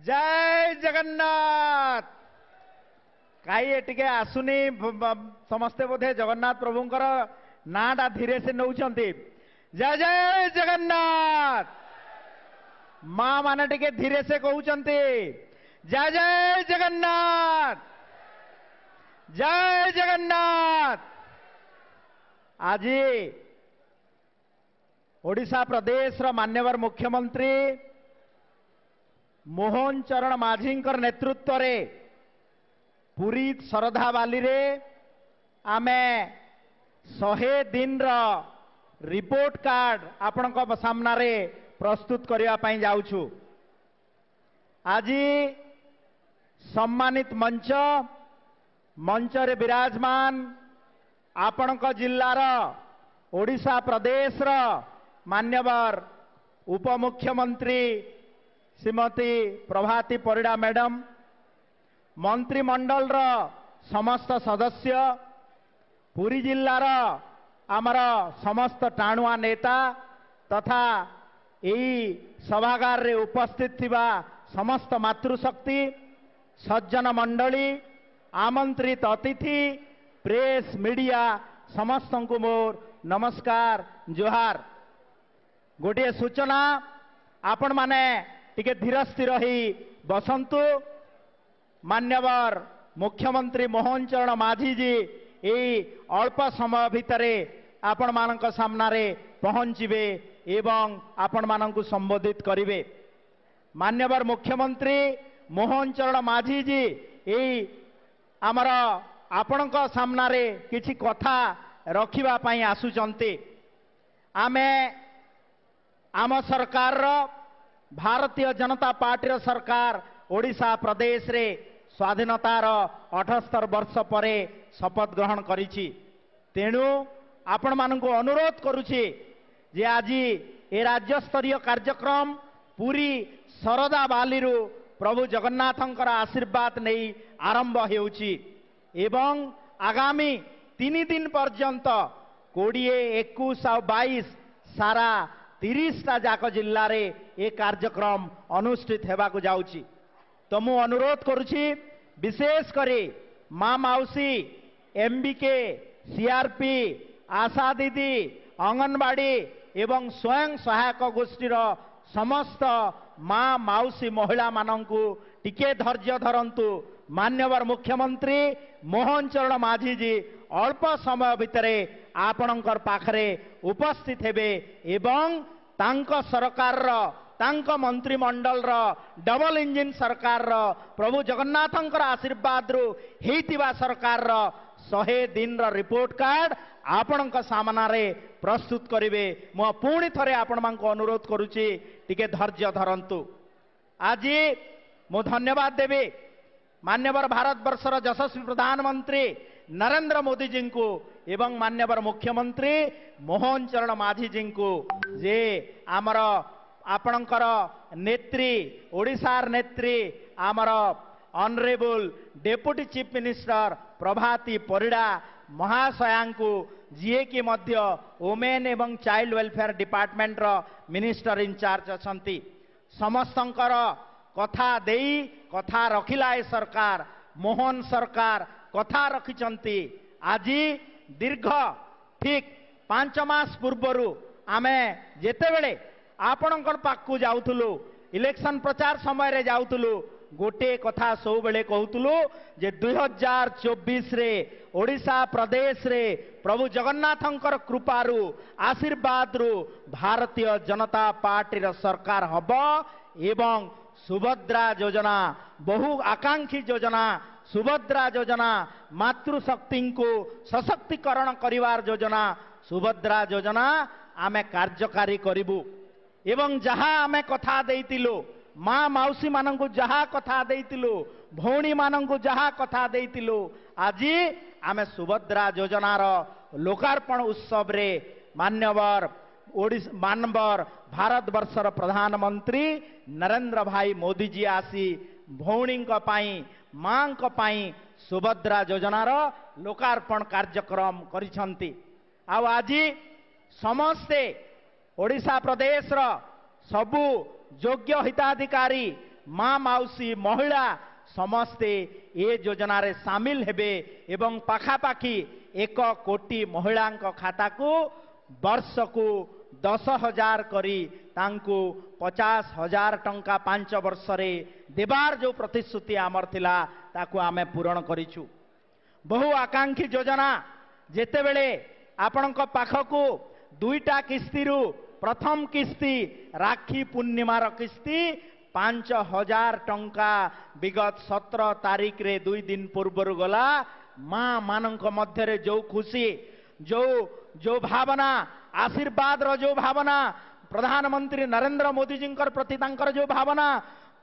जय जगन्नाथ। कई टे आसुनी समस्ते बोधे जगन्नाथ प्रभुंकर नाटा धीरे से नौचंती। जय जय जगन्नाथ। माँ माने टे धीरे से कहउचंती जय जय जगन्नाथ, जय जगन्नाथ। आज ओडिशा प्रदेश मान्यवर मुख्यमंत्री मोहन चरण माझी नेतृत्व रे पुरी शरधा बाली रे आमे 100 दिन रिपोर्ट कार्ड आपण सामना रे प्रस्तुत करने पाई जाऊछु। आज सम्मानित मंच रे विराजमान आपण जिल्लार ओडिशा प्रदेश मान्यवर उपमुख्यमंत्री श्रीमती प्रभाती परिड़ा मैडम, मंत्रिमंडल समस्त सदस्य, पुरी जिल्लार आमर समस्त टाणुआ नेता तथा यही सभागार रे उपस्थित थिबा समस्त मातृशक्ति सज्जन मंडली, आमंत्रित अतिथि, प्रेस मीडिया समस्त को मोर नमस्कार जोहार। गोटे सूचना आपण माने टिके धीर स्थिर ही बसंतु। मान्यवर मुख्यमंत्री मोहन चरण माझी जी यही अल्प समय भितरे आपण मानक सामना रे पहुंचबे एवं आपण मानक संबोधित करिवे। मान्यवर मुख्यमंत्री मोहन चरण माझी जी यही आमर आपणक सामना रे किछि कथा रखिबा पई आसुचंती। आमे आम सरकार भारतीय जनता पार्टी सरकार ओडिशा प्रदेश रे स्वाधीनतार 78 वर्ष परे शपथ ग्रहण करिछि। तेणु आपण मानकु अनुरोध करुछि जे आज ए राज्य स्तरीय कार्यक्रम पूरी शरदा बालीरु प्रभु जगन्नाथंकर आशीर्वाद नहीं आरंभ हेउछि एवं आगामी 3 दिन पर्यंत 20, 21 और 22 सारा 30टा जाक जिल्ला रे ए कार्यक्रम अनुष्ठित हेबाकु जाउछि। तो मु अनुरोध करुछि विशेष करे माँ माउसी, एमबीके, सीआरपी, आशा दीदी, अंगनवाड़ी एवं स्वयं सहायक गोष्ठीर समस्त माँ माउसी महिला मानंकु टिके धैर्य धरंतु। मान्यवर मुख्यमंत्री मोहन चरण माझी जी अल्प समय भितरे आपणकर पाखरे उपस्थित हेबे एवं तांको सरकार तांको मंत्रिमंडल डबल इंजिन सरकार प्रभु जगन्नाथंकर आशीर्वाद रु हेतिबा सरकार 100 दिन रिपोर्ट कार्ड आपणक सामना रे प्रस्तुत करिवे। मो पुणी थरे आपण मानक अनुरोध करुछि टिके धैर्य धरंतु। आज मु धन्यवाद देबे मान्यवर भारत वर्षर यशस्वी प्रधानमंत्री नरेंद्र मोदी जी को एवं मान्यवर मुख्यमंत्री मोहन चरण माझी जी को जे आमर आपणकर नेत्री ओडिशार नेत्री आमर honourable deputy chief minister Prabhati Parida महाशया को जीए की मध्य वुमेन एवं child welfare department minister in charge अछंती। समस्तंकर कथा देई कथा रखिला ए सरकार मोहन सरकार कथा रखिचंती। आज दीर्घ ठीक 5 मास पूर्वरु आमे जेतेबेले आपणकर पाखु जाउथुलु इलेक्शन प्रचार समय रे जाउथुलु गोटे कथा सब बेले कहूतुलु जे 2024 रे ओडिशा प्रदेश रे प्रभु जगन्नाथंकर कृपारु आशीर्वाद रु भारतीय जनता पार्टी र सरकार हबो एवं सुभद्रा योजना बहु आकांक्षी योजना सुभद्रा योजना मातृशक्ति को सशक्तिकरण करिवार योजना सुभद्रा योजना आमे कार्यकारी करिबु एवं जहाँ आमे कथा देइतिलु माँ माउसी मानंकु जहाँ कथा देइतिलु भौणी मानंकु जहाँ कथा देइतिलु आज आमे सुभद्रा योजनार लोकार्पण उत्सव रे मान्यवर भारत वर्षर प्रधानमंत्री नरेंद्र भाई मोदी जी आसी भौणी मां पाई सुभद्रा योजनार लोकार्पण कार्यक्रम करिसंती। आज समस्ते ओडिशा प्रदेश सबु योग्य हिताधिकारी माँ माउसी महिला समस्ते ए योजना रे सामिल हेबे एवं पाखापाखी 1 कोटी महिला खाता को वर्ष को 10,000 करी तांको 50,000 टंका 5 वर्ष रे देबार जो प्रतिश्रुति आमर थिला ताकू आमे पूरण करिछु। बहु आकांक्षी योजना जेते बेले आपणक पाखकू 2टा किस्ती रु प्रथम किस्ती राखी पूर्णिमार किस्ती 5,000 टंका विगत 17 तारीख रे 2 दिन पूर्व गला। माँ मानक मध्य रे जो खुशी जो भावना आशीर्वाद रो जो भावना प्रधानमंत्री नरेंद्र मोदी जी प्रति तांकर जो भावना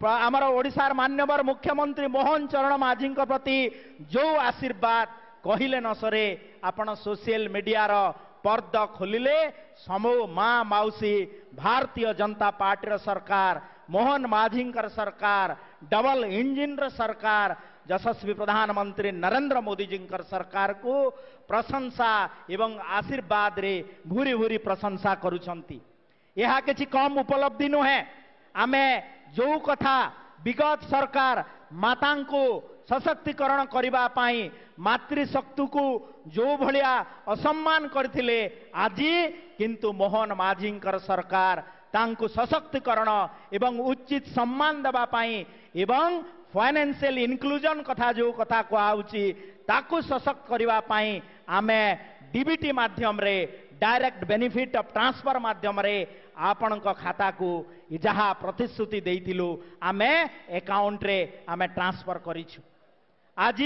आमर ओडिशार मान्यवर मुख्यमंत्री मोहन चरण माझी प्रति जो आशीर्वाद कहिले न सरे। आपण सोशल मीडिया रो पर्दा खोलिले समूह माँ माउसी भारतीय जनता पार्टी सरकार मोहन माझी सरकार डबल इंजिन सरकार यशस्वी प्रधानमंत्री नरेंद्र मोदी जी सरकार को प्रशंसा एवं आशीर्वाद रे भूरी भूरी प्रशंसा करुछंती। यह किसी कम उपलब्धि नुहे। आमे जो कथा विगत सरकार माता को सशक्तिकरण करबा पाई मातृशक्ति को जो भलिया असम्मान करथिले आजी किंतु मोहन माझी सरकार तांको सशक्तिकरण एवं उचित सम्मान देबा पाई एवं फाइनेंशियल इनक्लूजन कथा जो कथा कहउची ताकू सशक्त करबा पाई आमे डीबीटी माध्यम रे डायरेक्ट बेनिफिट ऑफ ट्रांसफर माध्यम रे आपण खाता को जहाँ प्रतिश्रुति देइथिलु आमे अकाउंट रे आमे ट्रांसफर करिछु। आज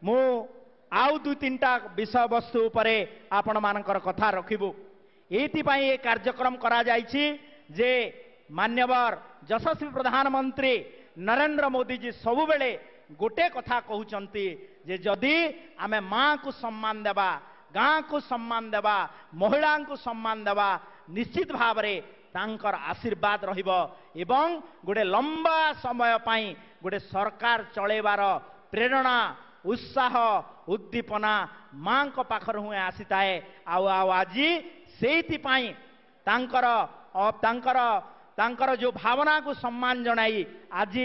मु आउ 2-3टा विषय वस्तु उपरे आपण मानकर कथा रखिबु। एथि पई ए कार्यक्रम करा जाइछि जे मान्यवर यशस्वी प्रधानमंत्री नरेंद्र मोदी जी सबु बेले गोटे कथा कहउचंती जे जदि आमे माँ को सम्मान देबा गाँ को सम्मान देबा महिला को सम्मान देबा निश्चित भाव रे तांकर आशीर्वाद रहिबो एवं गोटे लंबा समय पाई गोटे सरकार चलेबार प्रेरणा उत्साह उद्दीपना माँ को पाखर हुए आसीताए। आज सेति पाई तांकर जो भावना को सम्मान जनाई आज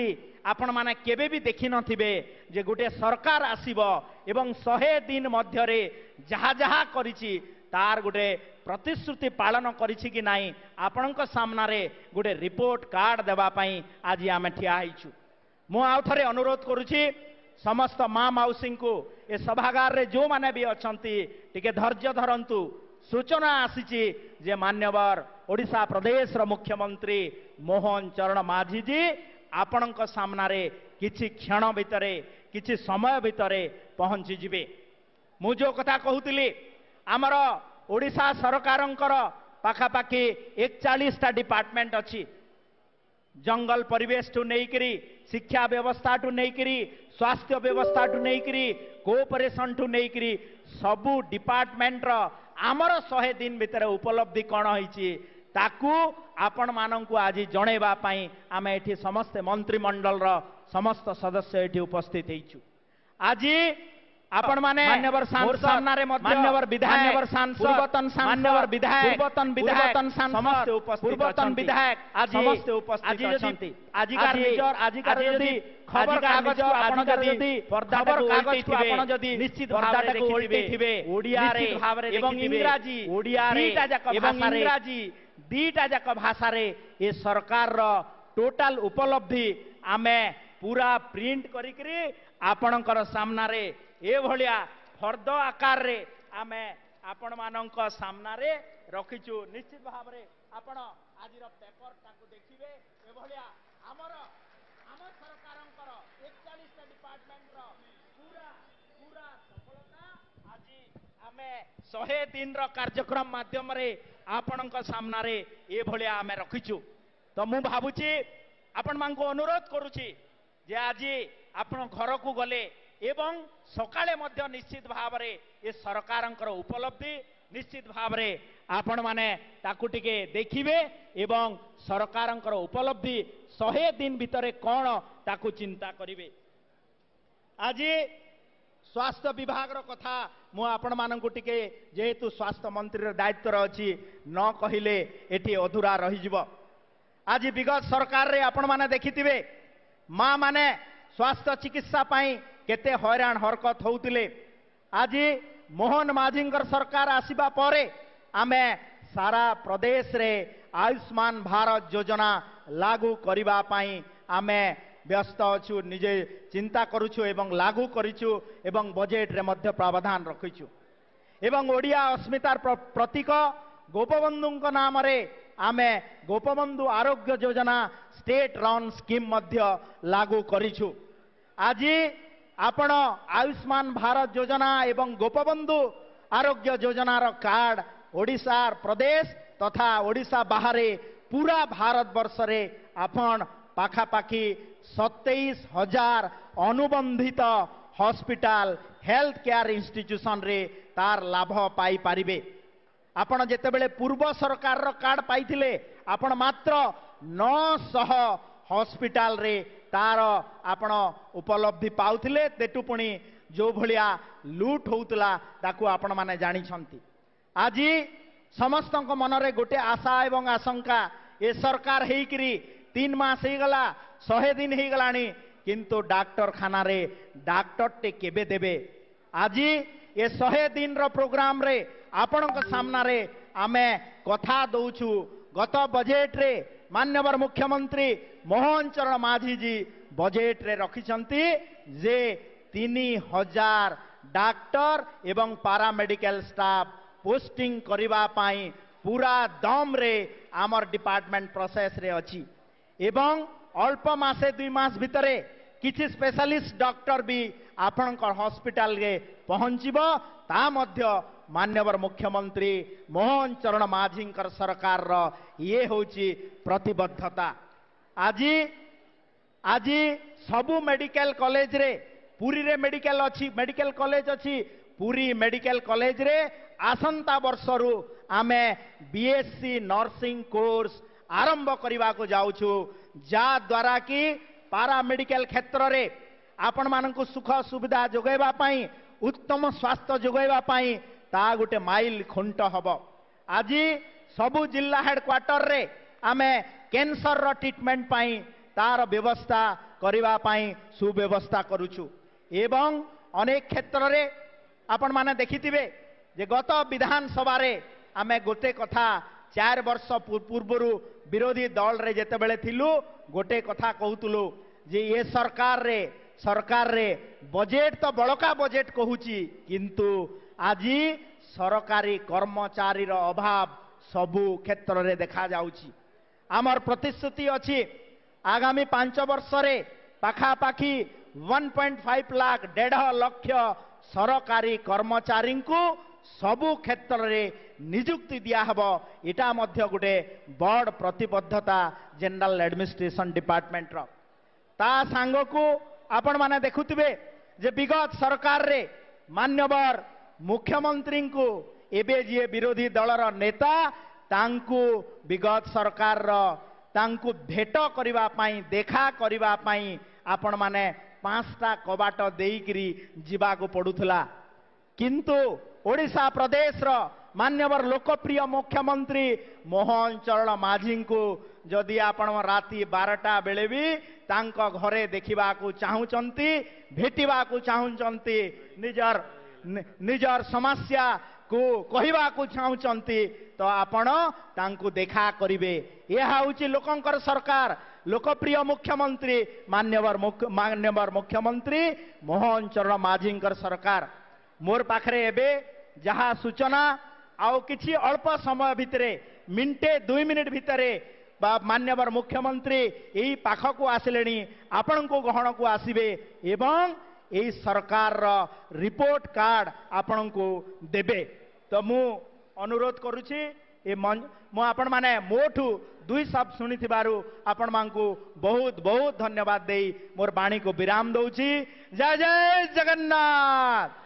आपण माने केबे भी देखि नथिबे जे गोटे सरकार आसीबो एवं 100 दिन मध्य रे जहा जहा करिछि तार गोटे प्रतिश्रुति पालन करिछि कि नाही आपणक सामना रे गोटे रिपोर्ट कार्ड देबा पई आज आमे ठिया आइछु। मु आउ थरे अनुरोध करूछि समस्त माँ माउसी को ए सभागार रे जो माने भी अछंती टिके धैर्य धरंतु। सूचना आसीछि जे मान्यवर ओडिशा प्रदेश रो मुख्यमंत्री मोहन चरण माझी जी आपणक सामना रे किछि क्षण भितरे किछि समय भितरे पहुंची जिबे। मु जो कथा कहूतिली आमर ओडिशा सरकारंकर पाखापाखी 41टा डिपार्टमेंट अछि। जंगल परिवेश टू नैकरी शिक्षा व्यवस्था टू नैकरी स्वास्थ्य व्यवस्था टू नैकरी कोऑपरेशन टू नैकरी सबु डिपार्टमेंट रो आमर 100 दिन भितर उपलब्धि कौन होइछि ताकू आपण मानंकु आज जणेबा पाई आमे एठी समस्त मंत्रिमंडल रो समस्त सदस्य एठी उपस्थित हेइछु। आज आपण माने मान्यवर सामना रे मान्यवर विधायक मान्यवर सांसद पूर्वतन मान्यवर विधायक पूर्वतन विधायक समस्त उपस्थित पूर्वतन विधायक आज समस्त उपस्थित अछंती। आजिकार निजर आजिकार यदि खबर कागज आपण जदी खबर कागज को आपण जदी निश्चित पर्दाटा को उल्टेथिबे ओडिया रे एवं इंग्राजी ओडिया रे एवं इंग्राजी दीटा जाक भाषा रे ए सरकार रो टोटल उपलब्धि आमे पूरा प्रिंट करिकरी आपणकर सामना रे ए भलिया फर्द आकार रे आमे आपण मानक सामना रे रखिछु। निश्चित भाव रे आपण आज रो पेपर ताकू देखिबे ए भलिया हमर सरकारंकर 41टा डिपार्टमेंट रो पूरा सफलता आज आमे 100 दिन रो कार्यक्रम माध्यम रे आपणक सामना रे ए भलिया आमे रखिछु। तो मु भाबुची आपण मानको अनुरोध करूची जे आज आपण घर को गले एवं सकाळे मध्य निश्चित भाव रे ए सरकारंकर उपलब्धि निश्चित भाव रे आपण माने ताकू टिके देखिबे एवं सरकारंकर उपलब्धि 100 दिन भितरे कोन ताकू चिंता करिवे। आज स्वास्थ्य विभाग रो कथा मु आपण मानंकु टिके जेहेतु स्वास्थ्य मंत्री रो दायित्व रो अछि न कहिले एठी अधूरा रहि जिवो। आज विगत सरकार रे आपण माने देखिथिबे माँ माने स्वास्थ्य चिकित्सा पाई केते हैरान हरकत होउतिले। आज मोहन माझींकर सरकार आसीबा परे आमे सारा प्रदेश रे आयुष्मान भारत योजना लागू करिबा पाई आमे व्यस्त अछु, निजे चिंता करूछु एवं लागू करिछु एवं बजेट रे मध्य प्रावधान रखिछु एवं ओडिया अस्मितार प्रतीक गोपबंधु नाम रे आमे Gopabandhu Arogya Yojana state run scheme मध्य लागू करिछु। आज आपण आयुष्मान भारत योजना एवं गोपबंधु आरोग्य योजना रो कार्ड ओडिशा प्रदेश तथा ओडिशा बाहरे पूरा भारत वर्ष रे आपण पाखापाखि 27,000 अनुबंधित हॉस्पिटल हेल्थ केयर इंस्टीट्यूशन रे तार लाभ पाई पारिबे। आपण जेतेबेले पूर्व सरकार रो कार्ड पाइथिले आपण मात्र 900 हॉस्पिटल रे तार आपण उपलब्धि पाउथिले। तेटु पुणी जो भलिया लूट होउतला ताकू आपण माने जानि छंती। आज समस्त मनरे गोटे आशा एवं आशंका ए सरकार हेकरी 3 मास ही गला 100 दिन ही गलानी किंतु डॉक्टर खाना रे डॉक्टर टे केबे देबे। आज ये 100 दिन रो प्रोग्राम रे आपण सामना रे आमे कथा दउछु। गत बजेट रे माननीय मुख्यमंत्री मोहन चरण माझी जी बजेट रे रखिछंती जे 3000 डॉक्टर एवं पारामेडिकल स्टाफ पोस्टिंग करिबा पाई पूरा दम रे आमर डिपार्टमेंट प्रोसेस रे अछि एवं अल्प मासे 2 मास भितरे किछि स्पेशलिस्ट डॉक्टर भी आपण हॉस्पिटल रे पहुंचीबो। ता मध्य माननीय मुख्यमंत्री मोहन चरण माझींकर सरकार रो ये होची प्रतिबद्धता। आज आज सबु मेडिकल कॉलेज रे पूरी रे मेडिकल कॉलेज अछि। पूरी मेडिकल कॉलेज रे आसंता वर्षरु आमे बीएससी नर्सिंग कोर्स आरंभ करने को जाऊछु, जा द्वारा कि पारामेडिकल क्षेत्र रे आपण मानकु सुख सुविधा जोगैबा पाई उत्तम स्वास्थ्य जोगैबा पाई ता गोटे माइल खुंट हब। आज सबु जिला हेडक्वार्टर रे आमे कैंसर रो ट्रीटमेंट पाई तार व्यवस्था करिबा पाई सुव्यवस्था करूछु एवं अनेक क्षेत्र रे आपण माने देखिथिबे जे गत विधानसभा रे आमे गोटे कथा 4 वर्ष पूर्वरु विरोधी दल रे जेतेबेले थिलु गोटे कथा कहूतुलु जे ये सरकार रे बजेट तो बड़का बजेट कहूची किंतु आज सरकारी कर्मचारी रो अभाव सबु क्षेत्र रे देखा जाउची। आमर प्रतिश्रुति अछि आगामी 5 वर्ष रे पाखापाखि 1.5 लाख 1.5 लाख सरकारी कर्मचारी को सबु क्षेत्र रे नियुक्ति दिया हबो। इटा मध्य गोटे बड़ प्रतिबद्धता जनरल एडमिनिस्ट्रेशन डिपार्टमेंट रो। ता सांग को आपण माने देखुथिबे जे विगत सरकार रे मान्यवर मुख्यमंत्री को एबे जे विरोधी दलर नेता तांकु विगत सरकार रो तांकु भेट करिबा पाई देखा करिबा पाई आपण माने 5टा कबाट देइकरी जीवा को पड़ुथला किंतु ओडिशा प्रदेश रो मान्यवर लोकप्रिय मुख्यमंत्री मोहन चरण माझी को जदि आपण राति 12टा बेले भी तांको घरे देखिबा को चाहुचंती भेटिबा को चाहुचंती निजर समस्या को कहिबा को चाहुचंती तो आपण तांको देखा करिवे। यह होची लोकंकर सरकार लोकप्रिय मुख्यमंत्री मान्यवर मुख्यमंत्री मोहन चरण माझींकर सरकार। मोर पाखरे एबे जहा सूचना आउ किछि अल्प समय भितरे मिनटे 2 मिनिट भितरे मान्यवर मुख्यमंत्री यही पाख को आसिलेनी आपण को गहन को आसीबे एवं यही सरकार रिपोर्ट कार्ड आपण को देबे। तो मु अनुरोध करूछि ए मु आपण माने मोठू 2 शब्द सुनी थिबारु आपण मानकु बहुत बहुत धन्यवाद देई मोर बाणी को विराम दउछि। जय जय जगन्नाथ।